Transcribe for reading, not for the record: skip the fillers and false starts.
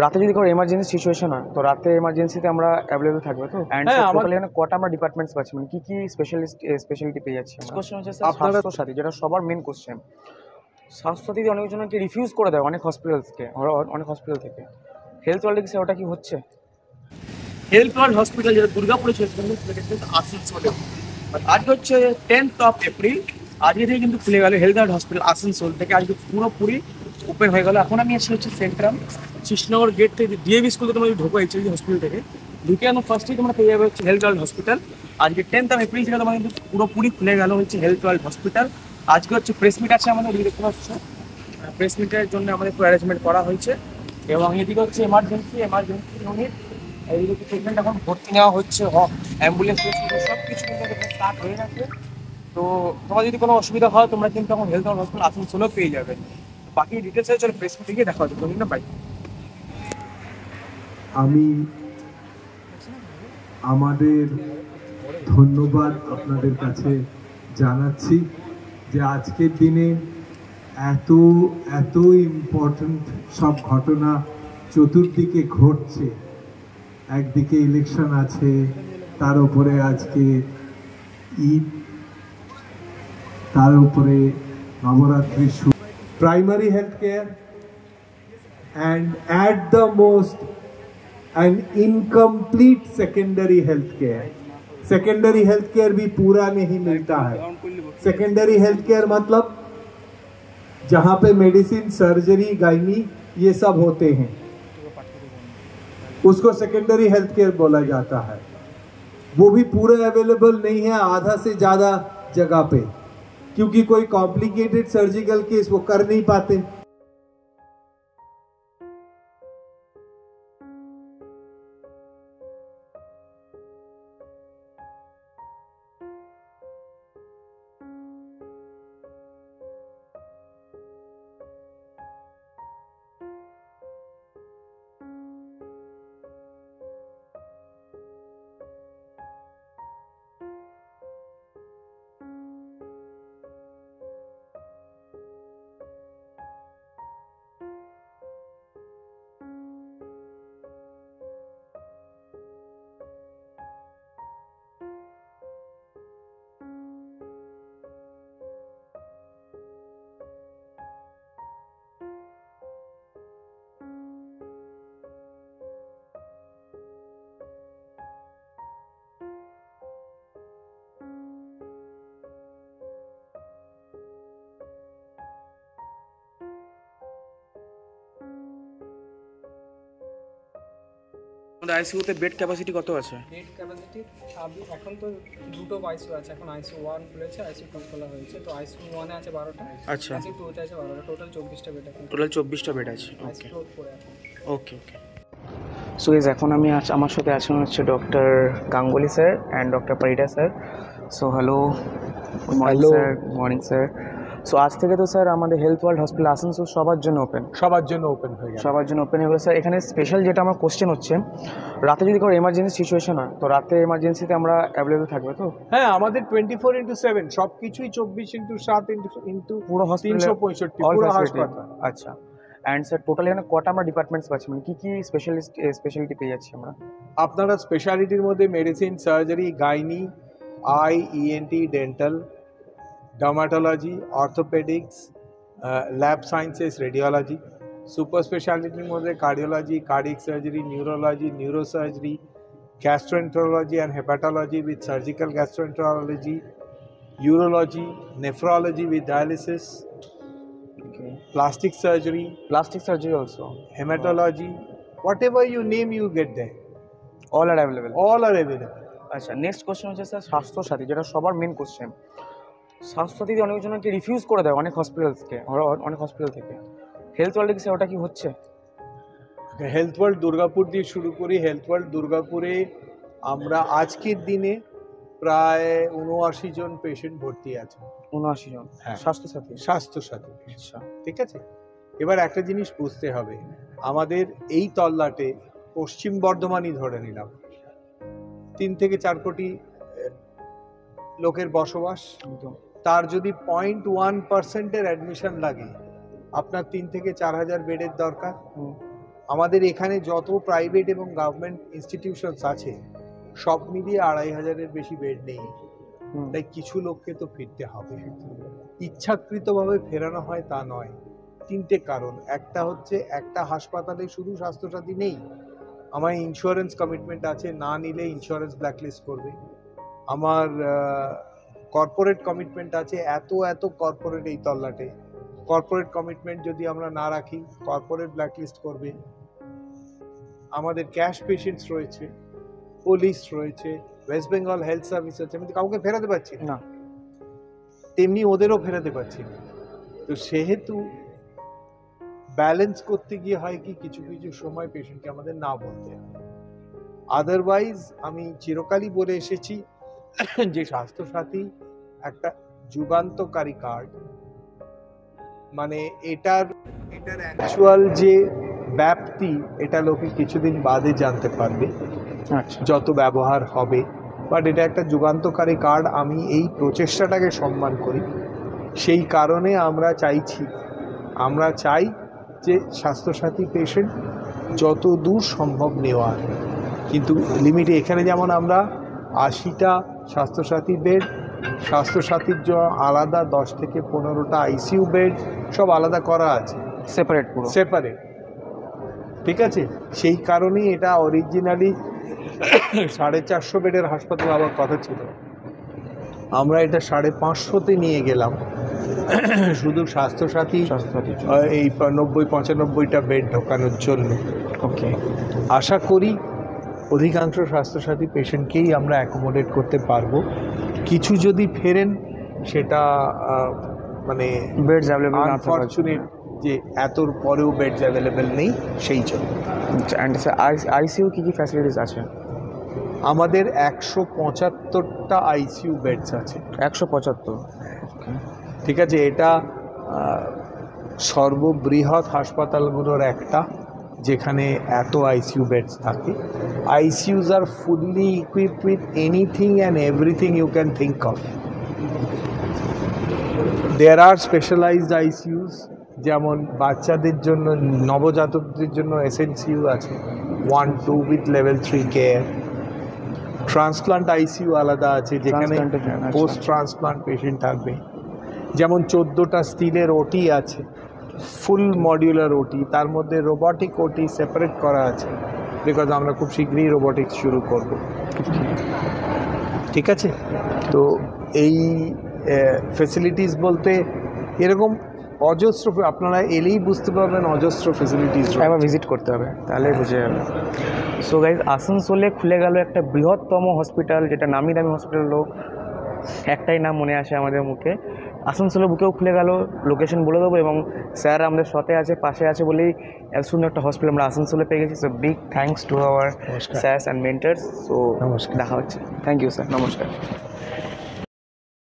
রাতে যদি কোনো এমার্জেন্সি সিচুয়েশন হয় তো রাতে এমার্জেন্সিতে আমরা অ্যাভেলেবল থাকবে তো অ্যান্ড হ্যাঁ, টোটালি এখানে কটা আমরা ডিপার্টমেন্টস পাচ্ছি মানে কি স্পেশালিটি পেয়ে যাচ্ছি আমরা কোশ্চেন হচ্ছে স্যার আপনারা স্বাস্থ্যসাথী যেটা সবার মেন কোশ্চেন। স্বাস্থ্যসাথী অনেকজনকে রিফিউজ করে দেয় অনেক হসপিটাল থেকে। হেলথ ওয়ার্ল্ডে কি ওটা কি হচ্ছে? হেলথ ওয়ার্ল্ড হসপিটাল যেটা দুর্গাপুরে ছিল আসানসোলে, আজকে হচ্ছে 10th এপ্রিল, আজকে থেকে কিন্তু খুলে গেল হেলথ ওয়ার্ল্ড হসপিটাল আসানসোল থেকে, আজকে পুরোপুরি ওপেন হয়ে গেল। এখন আমি এসে হচ্ছে সেন্ট্রাম কৃষ্ণনগর গেট থেকে ডিএভি স্কুল থেকে তোমরা ঢোকা হয়েছে হসপিটাল থেকে ঢুকে এখন ফার্স্টেই তোমরা পেয়ে যাবে হচ্ছে হেলথ ওয়ার্ল্ড হসপিটাল। আজকে 10th এপ্রিল থেকে তোমার কিন্তু পুরোপুরি খুলে গেল হচ্ছে হেলথ ওয়ার্ল্ড হসপিটাল। আজকে হচ্ছে প্রেস মিট আছে আমাদের, দেখতে পাচ্ছ প্রেস মিটের জন্য আমাদের একটু অ্যারেঞ্জমেন্ট করা হয়েছে। এবং এদিকে হচ্ছে এমার্জেন্সি ইউনিট, এইদিকে ট্রিটমেন্ট এখন ভর্তি নেওয়া হচ্ছে, অ্যাম্বুলেন্স সব কিছু কিন্তু স্টার্ট হয়ে গেছে। তো তোমার যদি কোনো অসুবিধা হয় তোমরা কিন্তু এখন হেলথ ওয়ার্ল্ড হসপিটাল আসানসোলেও পেয়ে যাবে। বাকি ডিটেলস চলো প্রেস মিটে গিয়ে দেখা হচ্ছে না ভাই। আমি আমাদের ধন্যবাদ আপনাদের কাছে জানাচ্ছি যে আজকের দিনে এত এত ইম্পর্ট্যান্ট সব ঘটনা চতুর্দিকে ঘটছে। একদিকে ইলেকশন আছে, তার উপরে আজকে ঈদ, তার উপরে নবরাত্রি শুরু, primary health care and at the most an incomplete secondary health care. Secondary health care भी पूरा नहीं मिलता है। Secondary health care मतलब जहाँ पे मेडिसिन, सर्जरी, गायनी ये सब होते हैं, उसको सेकेंडरी हेल्थ केयर बोला जाता है। वो भी पूरा अवेलेबल नहीं है आधा से ज़्यादा जगह पे, क्योंकि कोई कॉम्प्लिकेटेड सर्जिकल केस वो कर नहीं पाते। আমাদের আইসিইউতে বেড ক্যাপাসিটি কত আছে? বেড ক্যাপাসিটি এখন তো দুটো আইসিইউ আছে, এখন আইসিইউ 1 খুলেছে, আইসিইউ 2 খোলা হয়েছে। তো আইসিইউ 1 এ আছে 12টা, আচ্ছা, আইসিইউ 2 তে আছে 12টা, টোটাল 24টা বেড আছে। টোটাল 24টা বেড আছে। ওকে ফ্লোর করে আছে। ওকে ওকে। সো গাইস এখন আমি আমার সাথে আছেন হচ্ছে doctor Ganguly sir and doctor Parida sir. So hello, good morning sir. Morning sir. So আজ থেকে তো স্যার আমাদের হেলথ ওয়ার্ল্ড হসপিটাল আসানসোল সবার জন্য ওপেন হয়ে গেল স্যার। এখানে স্পেশাল যেটা আমার কোশ্চেন হচ্ছে, রাতে যদি কোনো এমার্জেন্সি সিচুয়েশন হয় তো রাতে এমার্জেন্সিতে আমরা অ্যাভেলেবল থাকবে তো? হ্যাঁ, আমাদের 24/7 সবকিছুই 24/7 পুরো হসপিটাল 365 পুরো হাসপাতাল। আচ্ছা, অ্যান্ড স্যার টোটালি এখানে কটা আমরা ডিপার্টমেন্টস পাচ্ছি মানে কি স্পেশালিটি পেয়ে যাচ্ছি আমরা? আপনারা স্পেশালিটির মধ্যে medicine, surgery, gynae, eye, ENT, dental, dermatology, orthopaedics, lab sciences, radiology. Super স্পেশালিটির মধ্যে cardiology, cardiac surgery, neurology, neurosurgery, gastroenterology and hepatology with surgical gastroenterology, urology, nephrology with dialysis, Okay. plastic surgery also, hematology, whatever you name you get there, all are available. আচ্ছা, next question হচ্ছে sir Swasthya Sathi, যেটা সবার main question. Swasthya Sathi অনেকজনকে refuse করে দেয় অনেক hospital থেকে। Health ওয়ার্ল্ডে কি ওটা কি হচ্ছে? হেলথ ওয়ার্ল্ড দুর্গাপুর দিয়ে শুরু করি। হেলথ ওয়ার্ল্ড দুর্গাপুরে আমরা আজকের দিনে প্রায় 79 জন পেশেন্ট ভর্তি আছে। 79 জন? হ্যাঁ, স্বাস্থ্যসাথী। আচ্ছা, ঠিক আছে। এবার একটা জিনিস বুঝতে হবে, আমাদের এই তল্লাটে পশ্চিম বর্ধমানই ধরে নিলাম, 3 থেকে 4 কোটি লোকের বসবাস। তার যদি 0.1% অ্যাডমিশন লাগে, আপনার 3 থেকে 4 হাজার বেডের দরকার। আমাদের এখানে যত প্রাইভেট এবং গভর্নমেন্ট ইনস্টিটিউশনস আছে সব মিলিয়ে 2,500-এর বেশি বেড নেই। তাই কিছু লোককে তো ফিরতে হবে। ইচ্ছাকৃতভাবে ফেরানো হয় তা নয়। 3টে কারণ। একটা হচ্ছে একটা হাসপাতালে শুধু স্বাস্থ্যসাথী নেই, আমার ইন্স্যুরেন্স কমিটমেন্ট আছে, না নিলে ইন্স্যুরেন্স ব্ল্যাকলিস্ট করবে। আমার কর্পোরেট কমিটমেন্ট আছে, এত কর্পোরেট এই তল্লাটে, কর্পোরেট কমিটমেন্ট যদি আমরা না রাখি কর্পোরেট ব্ল্যাকলিস্ট করবে। আমাদের ক্যাশ পেশেন্টস রয়েছে, পুলিশ রয়েছে, ওয়েস্ট বেঙ্গল হেলথ সার্ভিস আছে, আমি তো কাউকে ফেরাতে পারছি না, তেমনি ওদেরও ফেরাতে পারছি না। তো সেহেতু ব্যালেন্স করতে গিয়ে হয় কি কিছু কিছু সময় পেশেন্টকে আমাদের না বলতে হয়। আদারওয়াইজ আমি চিরকালই বলে এসেছি যে স্বাস্থ্যসাথী একটা যুগান্তকারী কার্ড, মানে এটার অ্যাকচুয়াল যে ব্যাপ্তি এটা লোকে কিছুদিন বাদে জানতে পারবে যত ব্যবহার হবে, বাট এটা একটা যুগান্তকারী কার্ড। আমি এই প্রচেষ্টাটাকে সম্মান করি, সেই কারণে আমরা চাই যে স্বাস্থ্যসাথী পেশেন্ট যত দূর সম্ভব নেওয়া, কিন্তু লিমিটে। এখানে যেমন আমরা 80টা স্বাস্থ্যসাথী বেড, স্বাস্থ্যসাথীর জন্য আলাদা 10 থেকে 15টা আইসিইউ বেড সব আলাদা করা আছে, সেপারেট, ঠিক আছে। সেই কারণেই এটা অরিজিনালি 450 বেডের হাসপাতাল হওয়ার কথা ছিল, আমরা এটা 550-তে নিয়ে গেলাম শুধু স্বাস্থ্যসাথী এই 90-95টা বেড ঢোকানোর জন্য। ওকে, আশা করি অধিকাংশ স্বাস্থ্যসাথী পেশেন্টকেই আমরা অ্যাকোমোডেট করতে পারবো। কিছু যদি ফেরেন সেটা মানে বেডস অ্যাভেলেবল না থাকার আনফরচুনেট যে এতর পরেও বেডস অ্যাভেলেবেল নেই সেই জন্য। অ্যান্ড আইসিইউ কী কী ফ্যাসিলিটিস আছে? আমাদের 175টা আইসিইউ বেডস আছে। 175? ঠিক আছে, এটা সর্ববৃহৎ হাসপাতালগুলোর একটা যেখানে এত আইসিইউ বেডস থাকে। ICUs are fully equipped with anything and everything you can think of. There are specialised ICUs, যেমন বাচ্চাদের জন্য, নবজাতকদের জন্য এসএনসিইউ আছে 1-2 with level 3 care. Transplant ICU আলাদা আছে যেখানে পোস্ট ট্রান্সপ্লান্ট পেশেন্ট থাকবে। যেমন 14টা স্টিলের ওটি আছে, ফুল মডিউলার ওটি, তার মধ্যে রোবটিক ওটি সেপারেট করা আছে, বিকজ আমরা খুব শীঘ্রই রোবটিক্স শুরু করব। ঠিক আছে, তো এই ফেসিলিটিস বলতে এরকম অজস্র, আপনারা এলেই বুঝতে পারবেন অজস্র ফেসিলিটিস। একবার ভিজিট করতে হবে, তাহলে বুঝে যাবে। সো গাইজ, আসানসোলে খুলে গেল একটা বৃহত্তম হসপিটাল, যেটা নামি দামি হসপিটাল হলো, একটাই নাম মনে আসে আমাদের মুখে, আসানসোলের বুকেও খুলে গেল। লোকেশন বলে দেবো, এবং স্যার আমাদের সাথে আছে, পাশে আছে বলেই এত সুন্দর একটা হসপিটাল আমরা আসানসোলে পেয়ে গেছি। So big thanks to our sirs and mentors. So দেখা হচ্ছে। থ্যাংক ইউ স্যার, নমস্কার।